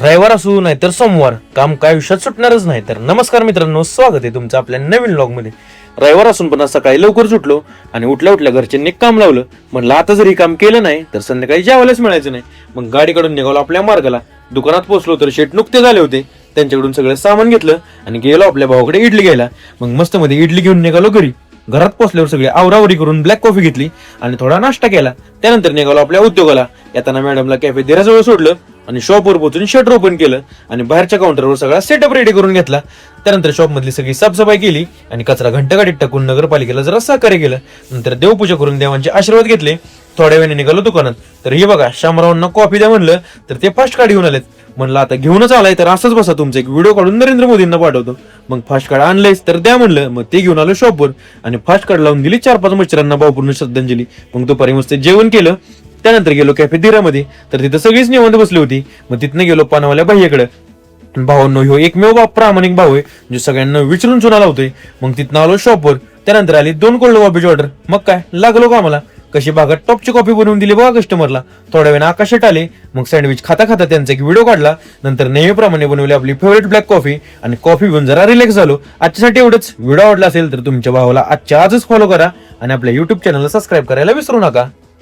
रविवार असू नाहीतर सोमवार काम काय आयुष्यात सुटणारच नाही. तर नमस्कार मित्रांनो, स्वागत आहे तुमचं आपल्या नवीन व्लॉग मध्ये. रविवार असून पण आज सकाळी लवकर सुटलो आणि उठल्या उठल्या घरच्यांनी काम लावलं. म्हणलं आता जरी काम केलं नाही तर संध्याकाळी जेवायलाच मिळायचं नाही. मग गाडीकडून निघालो आपल्या मार्गाला. दुकानात पोहोचलो तर शेट नुकते झाले होते. त्यांच्याकडून सगळं सामान घेतलं आणि गेलो आपल्या भावाकडे इडली घ्यायला. मग मस्त मध्ये इडली घेऊन निघालो घरी. घरात पोहोचल्यावर सगळी आवरावरी करून ब्लॅक कॉफी घेतली आणि थोडा नाश्ता केला. त्यानंतर निघालो आपल्या उद्योगाला. येताना मॅडमला कॅफे दिराजवळ सोडलं आणि शॉपवर पोहोचून शटर ओपन केलं आणि बाहेरच्या काउंटरवर सगळा सेटअप रेडी करून घेतला. त्यानंतर शॉप मधली सगळी साफसफाई केली आणि कचरा घंटागाडीत टाकून नगरपालिकेला जरा सहकार्य केलं. नंतर देवपूजा करून देवांचे आशीर्वाद घेतले. थोड्या वेळाने निघालो दुकानात. तर हे बघा, शामरावांना कॉफी द्या म्हणलं तर ते फास्ट कार्ड घेऊन आलेत. म्हणलं आता घेऊनच आलाय तर असंच बसा, तुमचा एक व्हिडिओ काढून नरेंद्र मोदींना पाठवतो. मग फास्ट कार्ड आणलंयच तर द्या म्हणलं. मग ते घेऊन आलो शॉपवर आणि फास्ट कार्ड लावून दिली 4-5 मच्छरांना भावपूर्ण श्रद्धांजली. मग दुपारी मस्त जेवण केलं. त्यानंतर गेलो कॅफे दिरामध्ये. तर तिथं सगळीच निवांत बसली होती. मग तिथनं गेलो पानावाल्या भाईकडे. भावांनो, ह्यो एकमेव प्रामाणिक भाऊ आहे जो सगळ्यांना विचारून चुना लावतोय. मग तिथनं आलो शॉपवर. त्यानंतर आली 2 कोल्ड कॉफीची ऑर्डर. मग काय लागलो का मला कशी भागात टॉपची कॉफी बनवून दिली बघा कस्टमरला. थोड्या वेळा आकाशात आले. मग सँडविच खाता खाता त्यांचा एक व्हिडिओ काढला. नंतर नेहमीप्रमाणे बनवली आपली फेवरेट ब्लॅक कॉफी आणि कॉफी घेऊन जरा रिलॅक्स झालो. आजच्यासाठी एवढंच. व्हिडिओ आवडला असेल तर तुमच्या भावाला आजच्या आजच फॉलो करा आणि आपल्या युट्यूब चॅनलला सबस्क्राईब करायला विसरू नका.